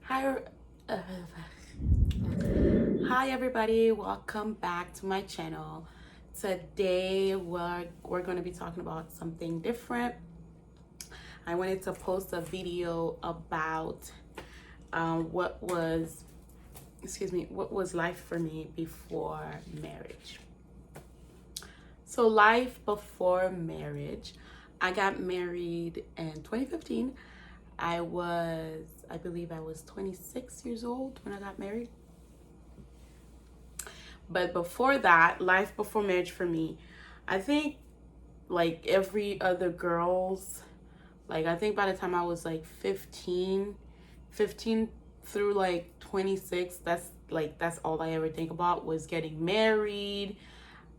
Hi, uh, hi everybody. Welcome back to my channel. Today we're going to be talking about something different. I wanted to post a video about what was life for me before marriage. So life before marriage, I got married in 2015. I believe I was 26 years old when I got married. But before that, life before marriage for me, I think like every other girl's, like I think by the time I was like 15 through like 26, that's all I ever think about was getting married,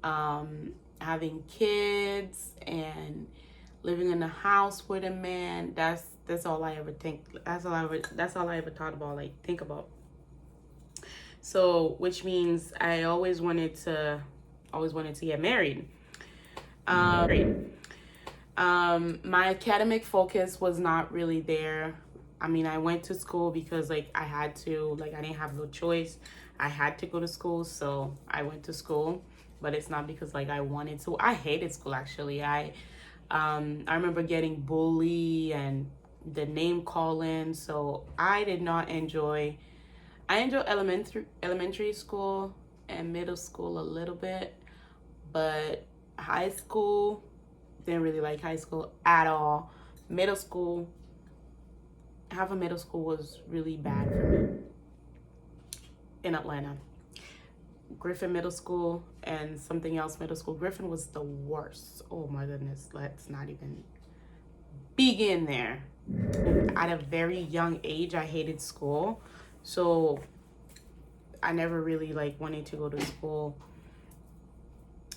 having kids and living in a house with a man. That's all I ever think. That's all I ever thought about, like think about. So, which means I always wanted to get married. My academic focus was not really there. I mean, I went to school because like I had to, like I didn't have no choice. I had to go to school, so I went to school. But it's not because like I wanted to. I hated school actually. I remember getting bullied and the name calling, so I did not enjoy. I enjoy elementary school and middle school a little bit, but high school, didn't really like high school at all. Middle school, half of middle school was really bad for me in Atlanta. Griffin Middle School and something else middle school. Griffin was the worst. Oh my goodness, let's not even begin there. At a very young age, I hated school. So I never really like wanted to go to school.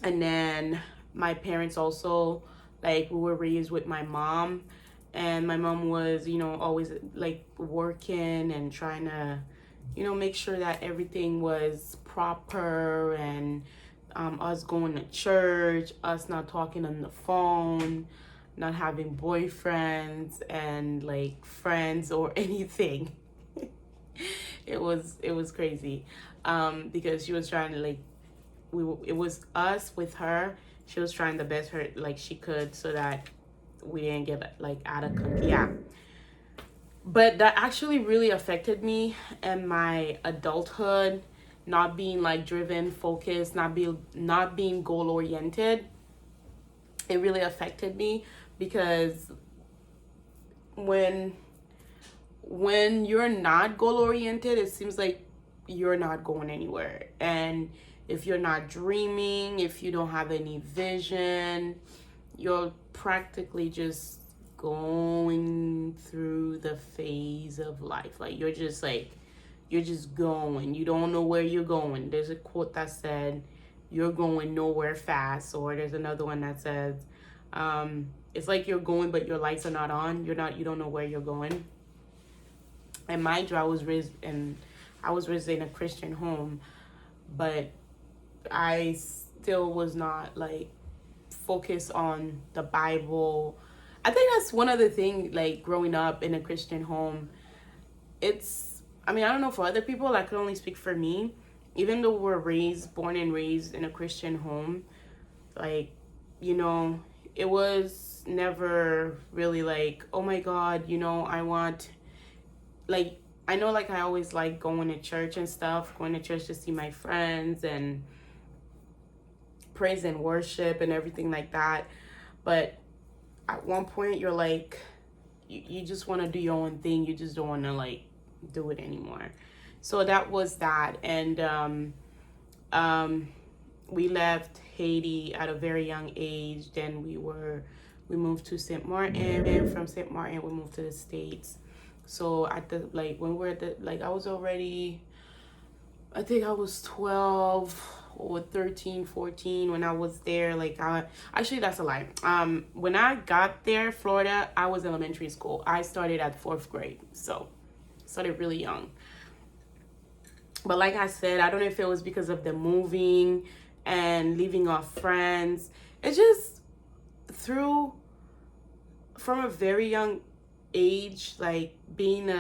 And then my parents also, like we were raised with my mom, and my mom was, always like working and trying to, make sure that everything was proper, and us going to church, us not talking on the phone, not having boyfriends and like friends or anything. It was crazy, because she was trying to like it was us with her. She was trying the best her like she could so that we didn't get like out of control. Yeah, but that actually really affected me and my adulthood, not being like driven, focused, not being goal oriented. It really affected me because when you're not goal oriented, it seems like you're not going anywhere. And if you're not dreaming, if you don't have any vision, you're practically just going through the phase of life. Like you're just going. You don't know where you're going. There's a quote that said, "You're going nowhere fast," or there's another one that says, "It's like you're going, but your lights are not on. You don't know where you're going." And mind you, I was raised in a Christian home, but I still was not like focused on the Bible. I think that's one of the things, like growing up in a Christian home. I mean, I don't know for other people, I could only speak for me. Even though we're born and raised in a Christian home, like, you know, it was never really like, oh my God, I want, like, I know, like, I always like going to church and stuff, going to church to see my friends and praise and worship and everything like that. But at one point, you're like, you just want to do your own thing. You just don't want to, like, do it anymore. So that was that. And we left Haiti at a very young age. Then we moved to St. Martin. And from St. Martin, we moved to the States. So when we're at I was already, I think I was 12 or 13, 14 when I was there. Actually, that's a lie. When I got there, Florida, I was elementary school. I started at 4th grade. So started really young. But like I said, I don't know if it was because of the moving and leaving our friends. It just from a very young age, like being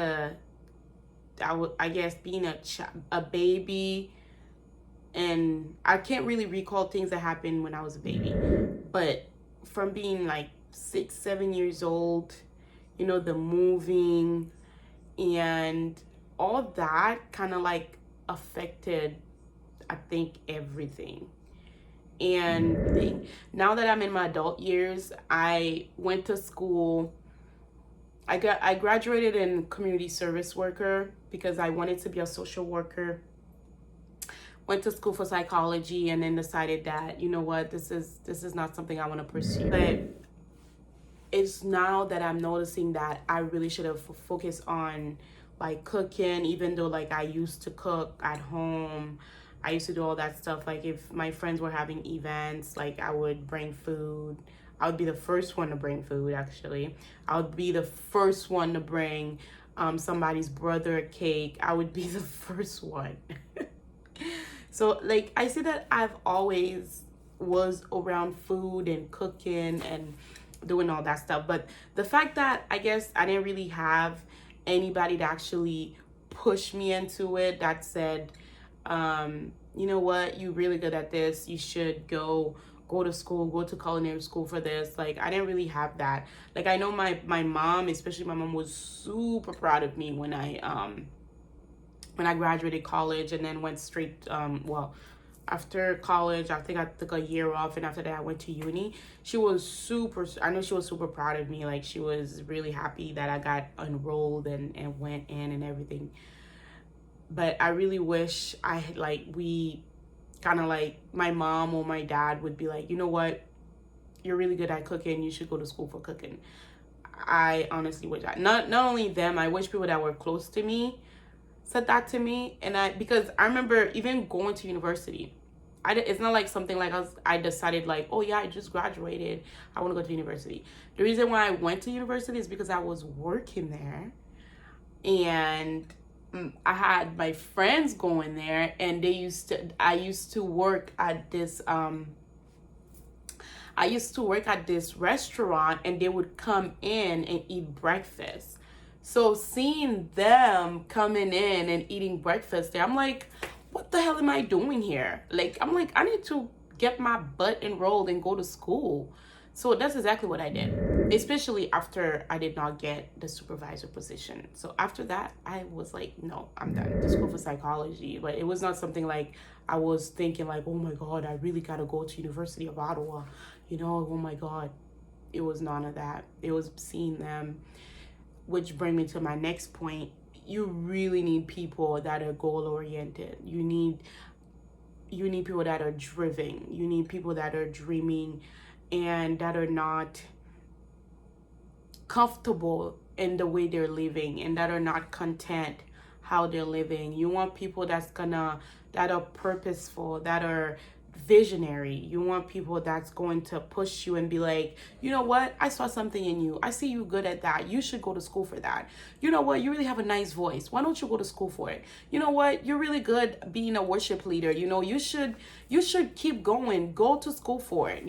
I guess being a baby, and I can't really recall things that happened when I was a baby, but from being like 6, 7 years old, the moving and all that kind of like affected, I think, everything. And now that I'm in my adult years, I went to school. I graduated in community service worker because I wanted to be a social worker. Went to school for psychology and then decided that, what, this is not something I want to pursue. But it's now that I'm noticing that I really should have focused on like cooking, even though like I used to cook at home. I used to do all that stuff. Like if my friends were having events, like I would bring food. I would be the first one to bring food, actually. I would be the first one to bring somebody's brother a cake. I would be the first one. So like I see that I've always was around food and cooking and doing all that stuff. But the fact that I guess I didn't really have anybody to actually push me into it, that said, you know what, you're really good at this, you should go to school, go to culinary school for this. Like I didn't really have that. Like I know my mom, especially my mom, was super proud of me when I graduated college and then went straight after college. I think I took a year off, and after that I went to uni. I know she was super proud of me. Like she was really happy that I got enrolled and went in and everything. But I really wish I had, like, we kind of like, my mom or my dad would be like, you know what, you're really good at cooking, you should go to school for cooking. I honestly wish that. Not only them, I wish people that were close to me said that to me. And because I remember even going to university, it's not like something like I decided like, oh yeah, I just graduated, I want to go to university. The reason why I went to university is because I was working there, and I had my friends going there, and I used to work at this restaurant, and they would come in and eat breakfast. So seeing them coming in and eating breakfast there, I'm like, what the hell am I doing here? Like, I'm like, I need to get my butt enrolled and go to school. So that's exactly what I did, especially after I did not get the supervisor position. So after that, I was like, no, I'm done to school for psychology. But it was not something like I was thinking like, oh my God, I really got to go to University of Ottawa. Oh my God. It was none of that. It was seeing them, which bring me to my next point. You really need people that are goal oriented. You need people that are driven. You need people that are dreaming and that are not comfortable in the way they're living, and that are not content how they're living. You want people that are purposeful, that are visionary. You want people that's going to push you and be like, you know what, I saw something in you, I see you good at that, you should go to school for that. You know what, you really have a nice voice, why don't you go to school for it? You know what, you're really good being a worship leader, you should keep going, go to school for it.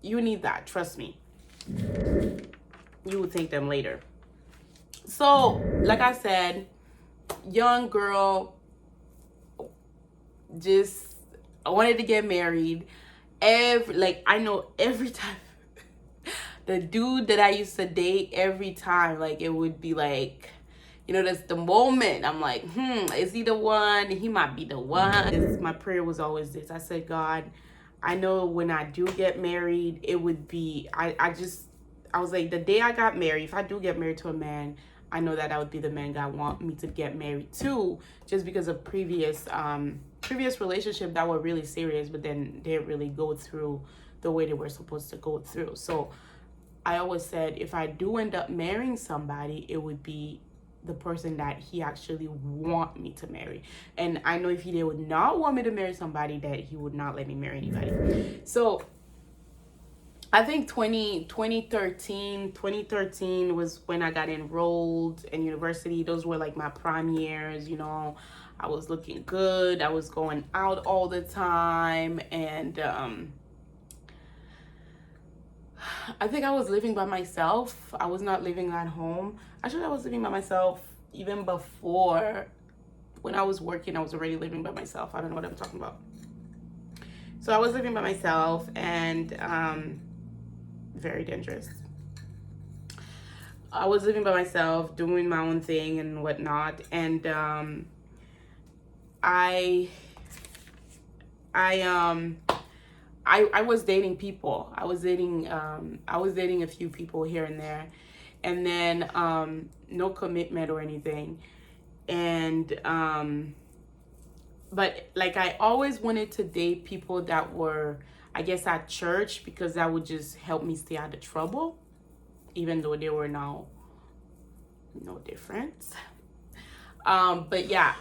You need that, trust me. You will thank them later. So like I said, young girl, just I wanted to get married. I know every time the dude that I used to date, every time, like, it would be like, that's the moment I'm like, is he the one? He might be the one. My prayer was always this. I said, God, I know when I do get married, it would be, I was like, the day I got married, if I do get married to a man, I know that would be the man God want me to get married to, just because of previous relationship that were really serious, but then didn't really go through the way they were supposed to go through. So I always said, if I do end up marrying somebody, it would be the person that he actually want me to marry. And I know if he would not want me to marry somebody, that he would not let me marry anybody. So I think 2013 was when I got enrolled in university. Those were like my prime years. I was looking good, I was going out all the time, and I think I was living by myself. I was not living at home. Actually, I was living by myself even before, when I was working, I was already living by myself. I don't know what I'm talking about. So I was living by myself, and very dangerous. I was living by myself, doing my own thing and whatnot, and I I um I was dating people. I was dating a few people here and there, and then no commitment or anything. And but like I always wanted to date people that were, I guess, at church, because that would just help me stay out of trouble, even though there were no difference. But yeah,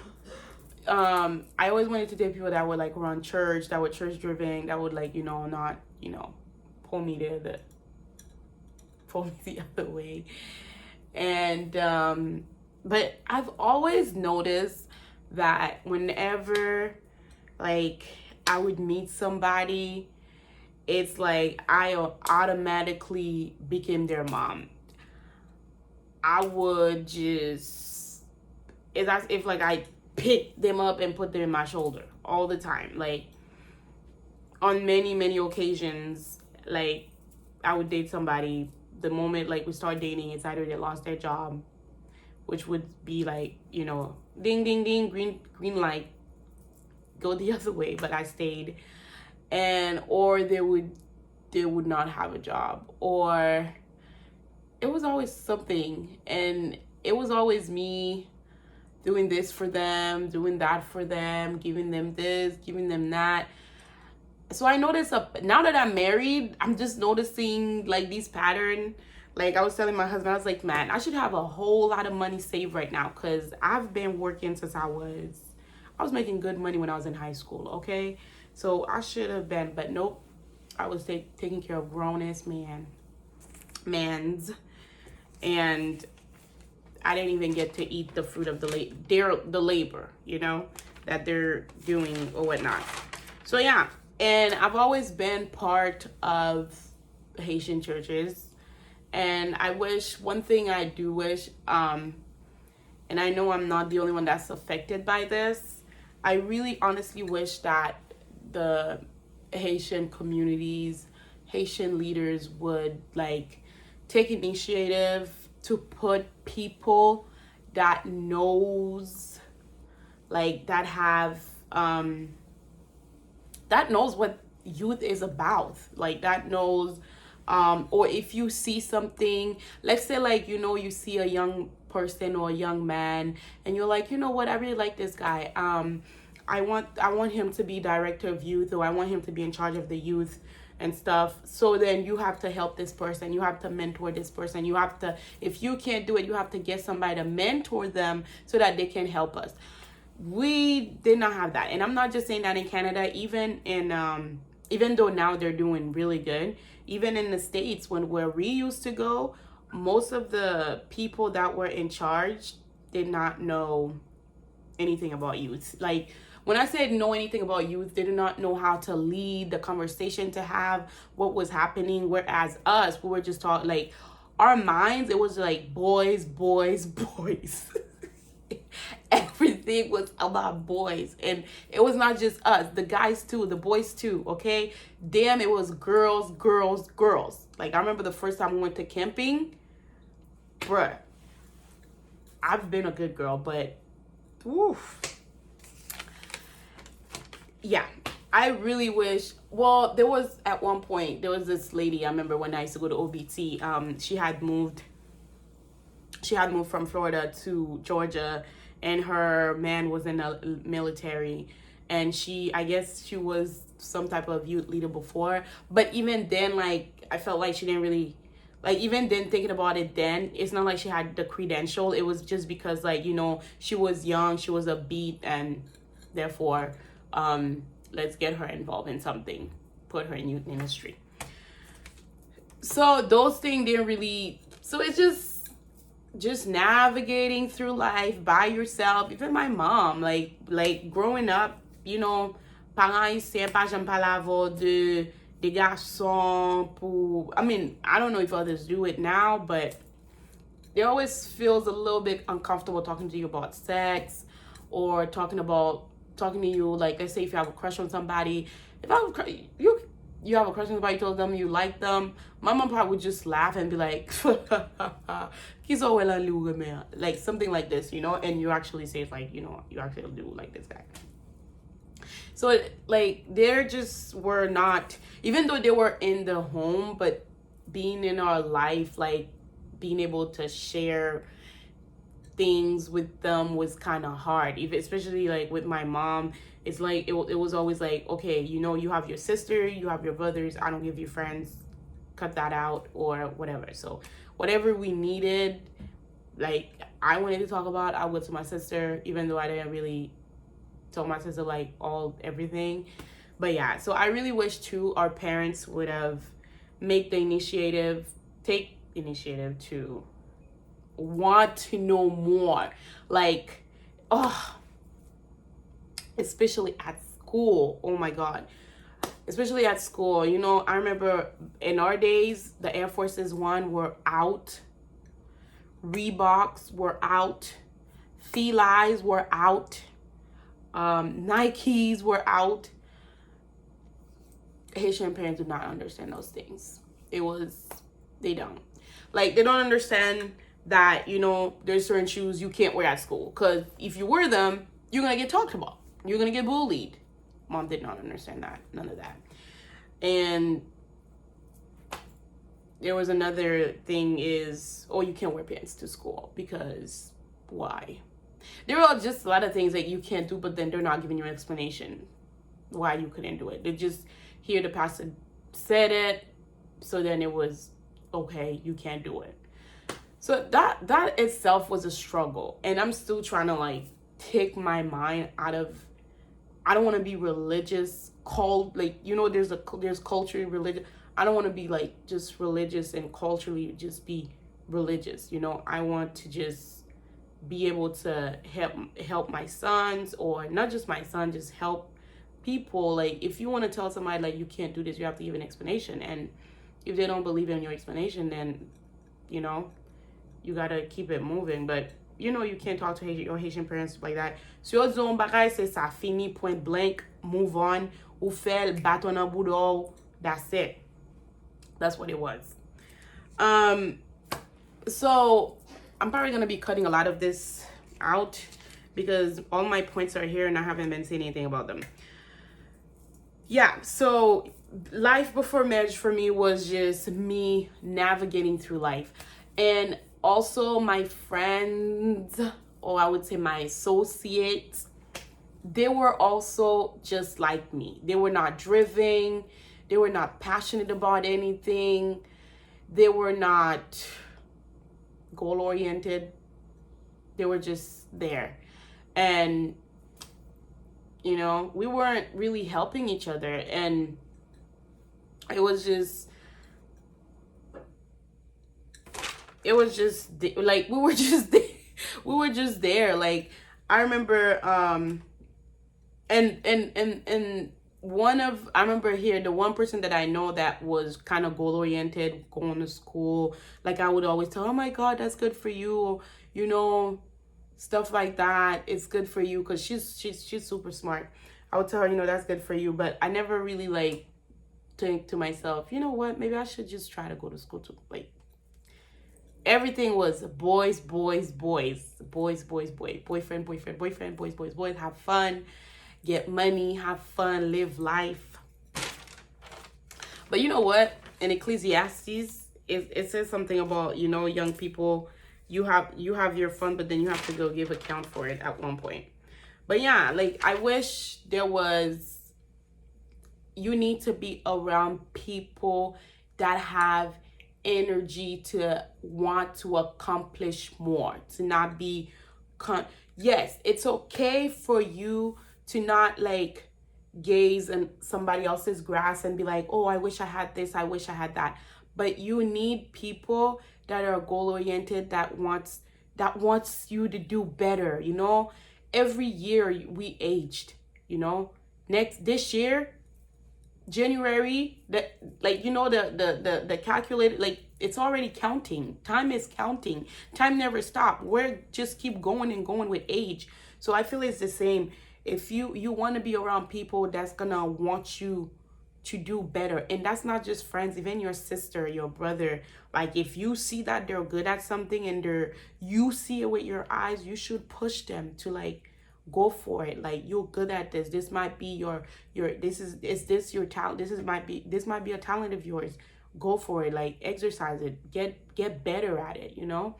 I always wanted to date people that would like run church, that were church driven, that would like, not, pull me pull me the other way. And but I've always noticed that whenever like I would meet somebody, it's like I automatically became their mom. I would just, it's as if like I pick them up and put them in my shoulder all the time. Like on many, many occasions, like I would date somebody, the moment like we start dating, it's either they lost their job, which would be like, ding, ding, ding, green light, go the other way, but I stayed. And, or they would not have a job, or it was always something. And it was always me doing this for them, doing that for them, giving them this, giving them that. So I noticed now that I'm married, I'm just noticing like these patterns. Like I was telling my husband, I was like, man, I should have a whole lot of money saved right now, because I've been working since I was making good money when I was in high school, okay? So I should have been, but nope. I was taking care of grown-ass mans, and I didn't even get to eat the fruit of the labor, that they're doing or whatnot. So yeah, and I've always been part of Haitian churches, and I wish, one thing I do wish, and I know I'm not the only one that's affected by this, I really honestly wish that the Haitian communities, Haitian leaders would like take initiative to put people that knows, like that have that knows what youth is about, like that knows, or if you see something, let's say like, you see a young person or a young man, and you're like, what, I really like this guy, I want him to be director of youth, or I want him to be in charge of the youth and stuff. So then you have to help this person, you have to mentor this person, you have to, if you can't do it, you have to get somebody to mentor them so that they can help us. We did not have that. And I'm not just saying that in Canada, even though now they're doing really good, even in the States, where we used to go, most of the people that were in charge did not know anything about youth. Like when I said know anything about youth, they did not know how to lead the conversation, to have what was happening. Whereas us, we were just taught, like, our minds, it was like boys, boys, boys. Everything was about boys. And it was not just us, the guys too, the boys too, okay? Damn, it was girls, girls, girls. Like I remember the first time we went to camping, bruh. I've been a good girl, but oof. Yeah, I really wish. Well, there was at one point, there was this lady, I remember when I used to go to OBT, she had moved from Florida to Georgia, and her man was in the military, and I guess she was some type of youth leader before, but even then, like, I felt like she didn't really, like, even then, thinking about it then, it's not like she had the credential. It was just because, like, she was young, she was a beat, and therefore, let's get her involved in something, put her in youth ministry. So those things didn't really, so it's just navigating through life by yourself. Even my mom, like growing up, parents haïtiens pas jamais parler des garçons pour, I mean, I don't know if others do it now, but they always feels a little bit uncomfortable talking to you about sex, or talking to you, like, let's say if you have a crush on somebody. If I have you have a crush on somebody, you told them you like them, my mom probably would just laugh and be like, "He's all well and good, man," like something like this, and you actually say it's like, you actually do like this guy. So like they just were not, even though they were in the home, but being in our life, like being able to share things with them was kind of hard, even especially like with my mom. It's like it was always like, okay, you have your sister, you have your brothers, I don't give you friends, cut that out or whatever. So whatever we needed, like I wanted to talk about, I went to my sister, even though I didn't really tell my sister like everything. But yeah, so I really wish too our parents would have take initiative to want to know more, like, oh, especially at school. Oh my god, especially at school. I remember in our days the Air Forces One were out, Reeboks were out, Felines were out, Nikes were out. Haitian parents do not understand those things. They don't, like, they don't understand that there's certain shoes you can't wear at school, because if you wear them you're gonna get talked about, you're gonna get bullied. Mom did not understand that, none of that. And there was another thing is, oh, you can't wear pants to school, because why? There are just a lot of things that you can't do, but then they're not giving you an explanation why you couldn't do it. They just hear the pastor said it, so then it was okay, you can't do it. So that itself was a struggle, and I'm still trying to like take my mind out of. I don't want to be religious, there's culture, religion. I don't want to be like just religious and culturally just be religious. I want to just be able to help my sons, or not just my son, just help people. Like, if you want to tell somebody like you can't do this, you have to give an explanation, and if they don't believe in your explanation, then you gotta keep it moving. But you can't talk to your Haitian parents like that. Si yo zon bagay, c'est ça, fini, point blank, move on, ou fel, baton an boudou, that's it. That's what it was. So I'm probably gonna be cutting a lot of this out, because all my points are here and I haven't been saying anything about them. Yeah, so life before marriage for me was just me navigating through life. And also my friends, or I would say my associates, they were also just like me. They were not driven. They were not passionate about anything. They were not goal-oriented. They were just there. And, we weren't really helping each other. And it was just like we were just there. We were just there. Like, I remember and I remember here, the one person that I know that was kind of goal oriented, going to school, like I would always tell, oh my god, that's good for you, stuff like that. It's good for you, because she's super smart. I would tell her, that's good for you. But I never really like think to myself, you know what, maybe I should just try to go to school too. Like, everything was boys, boys, boys, boys, boys, boys, boyfriend, boyfriend, boyfriend, boys, boys, boys, have fun, get money, have fun, live life. But you know what? In Ecclesiastes, it says something about, young people, you have your fun, but then you have to go give account for it at one point. But yeah, like, I wish you need to be around people that have energy to want to accomplish more, to not be yes, it's okay for you to not like gaze in somebody else's grass and be like, oh, I wish I had this, I wish I had that. But you need people that are goal oriented, that wants you to do better. Every year we aged. This year January, that, like, you know, the calculated, like, it's already counting. Time is counting. Time never stop. We're just keep going and going with age. So I feel it's the same. If you want to be around people that's gonna want you to do better, and that's not just friends, even your sister, your brother, like, if you see that they're good at something and you see it with your eyes, you should push them to, like, go for it. Like, you're good at this. This might be your is this your talent? This might be a talent of yours. Go for it. Like, exercise it. Get better at it, you know?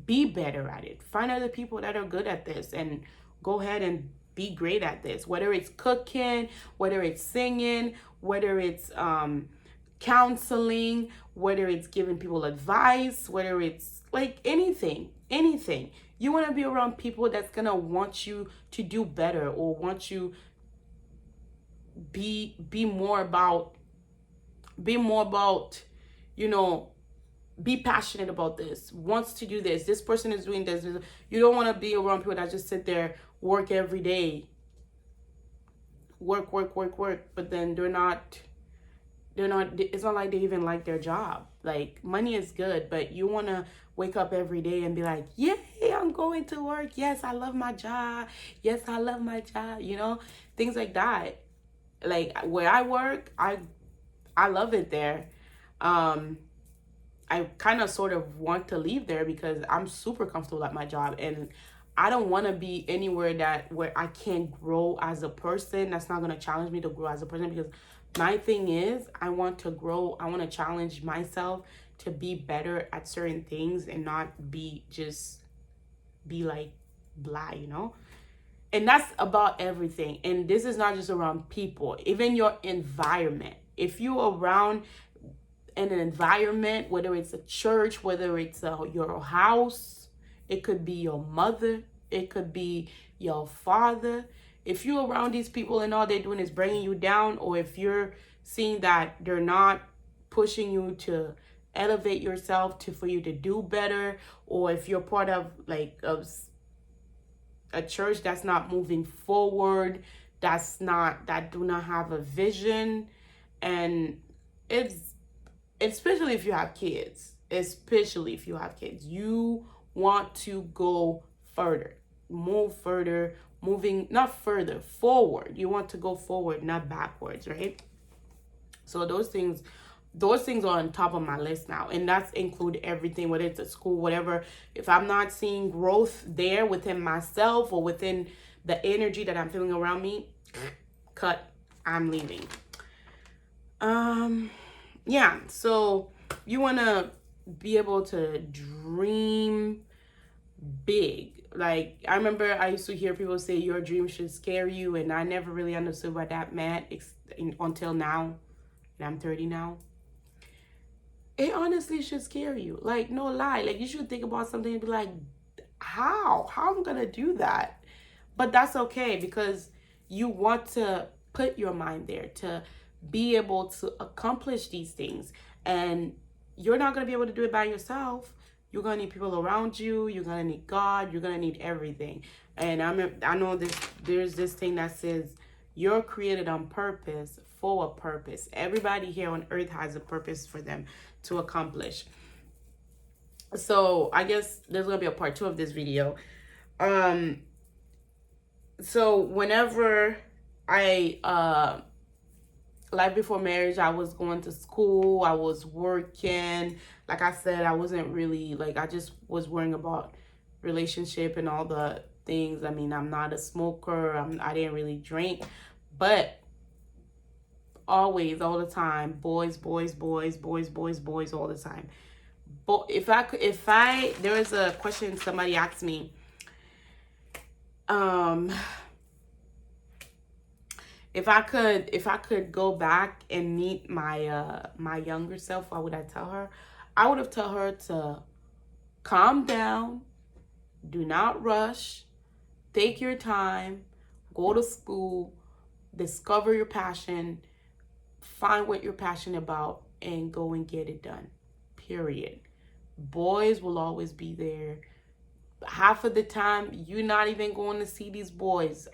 Be better at it. Find other people that are good at this and go ahead and be great at this. Whether it's cooking, whether it's singing, whether it's counseling, whether it's giving people advice, whether it's like anything. You want to be around people that's gonna want you to do better, or want you be more about, you know, be passionate about this, wants to do this. This person is doing this. You don't want to be around people that just sit there, work every day, work, but then it's not like they even like their job. Like, money is good, but you want to wake up every day and be like, yay, I'm going to work. Yes, I love my job. Yes, I love my job. You know, things like that. Like, where I work, I love it there. I kind of sort of want to leave there because I'm super comfortable at my job, and I don't want to be anywhere where I can't grow as a person. That's not going to challenge me to grow as a person, because my thing is, I want to grow. I want to challenge myself to be better at certain things and not be like blah, you know? And that's about everything. And this is not just around people, even your environment. If you're around in an environment, whether it's a church, whether it's your house, it could be your mother, it could be your father. If you're around these people and all they're doing is bringing you down, or if you're seeing that they're not pushing you to elevate yourself for you to do better, or if you're part of like a church that's not moving forward, that do not have a vision, and it's especially if you have kids, you want to go further, not further, forward. You want to go forward, not backwards, right? So those things are on top of my list now, and that's include everything, whether it's at school, whatever. If I'm not seeing growth there within myself or within the energy that I'm feeling around me, cut, I'm leaving. Yeah, so you want to be able to dream big. Like, I remember I used to hear people say your dream should scare you, and I never really understood what that meant until now, and I'm 30 now. It honestly should scare you. Like, no lie. Like, you should think about something and be like, how I'm gonna do that? But that's okay, because you want to put your mind there to be able to accomplish these things, and you're not going to be able to do it by yourself. You're going to need people around you. You're going to need God. You're going to need everything. And I know there's this thing that says you're created on purpose for a purpose. Everybody here on earth has a purpose for them to accomplish. So I guess there's going to be a part 2 of this video. So whenever life before marriage, I was going to school, I was working. Like I said, I wasn't really, like, I just was worrying about relationship and all the things. I mean, I'm not a smoker. I didn't really drink, but always, all the time, boys all the time. But there was a question somebody asked me, if I could go back and meet my younger self, what would I tell her? I would have told her to calm down, do not rush, take your time, go to school, discover your passion, find what you're passionate about, and go and get it done. Period. Boys will always be there. Half of the time, you're not even going to see these boys.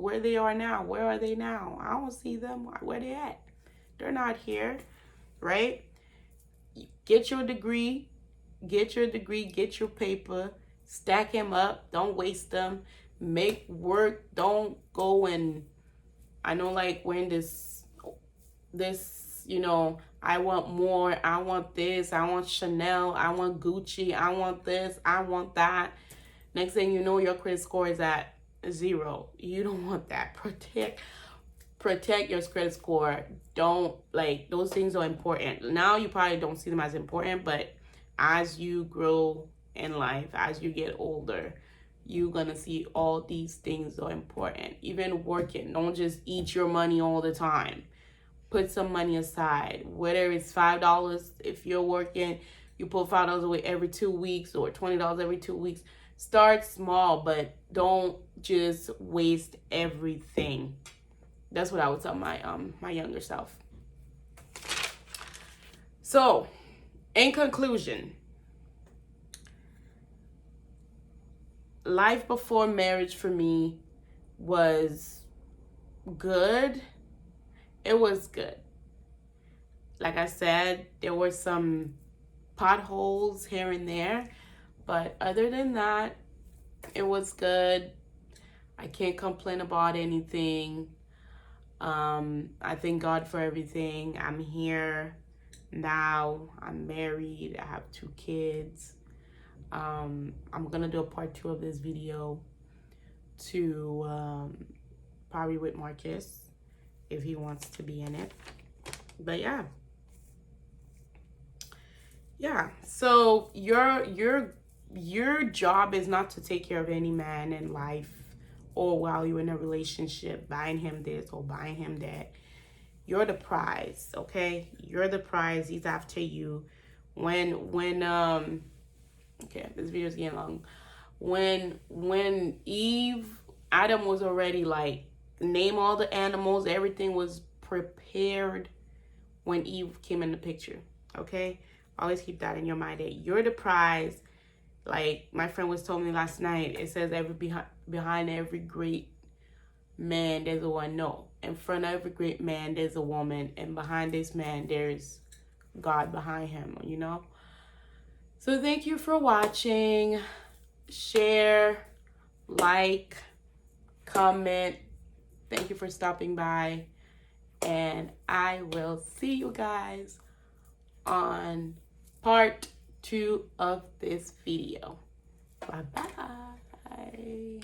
where they are now. Where are they now? I don't see them. Where they at? They're not here, right? Get your degree, get your paper, stack them up. Don't waste them. Make work. Don't go and, I know, like, we're in this, I want more. I want this. I want Chanel. I want Gucci. I want this. I want that. Next thing you know, your credit score is at 0. You don't want that. Protect your credit score. Don't, like, those things are important. Now you probably don't see them as important, but as you grow in life, as you get older, you're gonna see all these things are important. Even working, don't just eat your money all the time. Put some money aside, whether it's $5. If you're working, you put $5 away every 2 weeks, or $20 every 2 weeks. Start small, but don't just waste everything. That's what I would tell my younger self. So, in conclusion, life before marriage for me was good. It was good. Like I said, there were some potholes here and there, but other than that, it was good. I can't complain about anything. I thank God for everything. I'm here now. I'm married. I have 2 kids. I'm gonna do a part 2 of this video to probably with Marcus if he wants to be in it. But yeah. So your job is not to take care of any man in life, or while you're in a relationship, buying him this or buying him that. You're the prize, okay? You're the prize. He's after you. Okay, this video's getting long. When Adam was already, like, name all the animals, everything was prepared when Eve came in the picture, okay? Always keep that in your mind, that you're the prize. Like my friend was telling me last night, it says behind every great man there's a woman. No, in front of every great man there's a woman, and behind this man there's God behind him, So thank you for watching. Share, like, comment. Thank you for stopping by, and I will see you guys on part 2 of this video. Bye bye.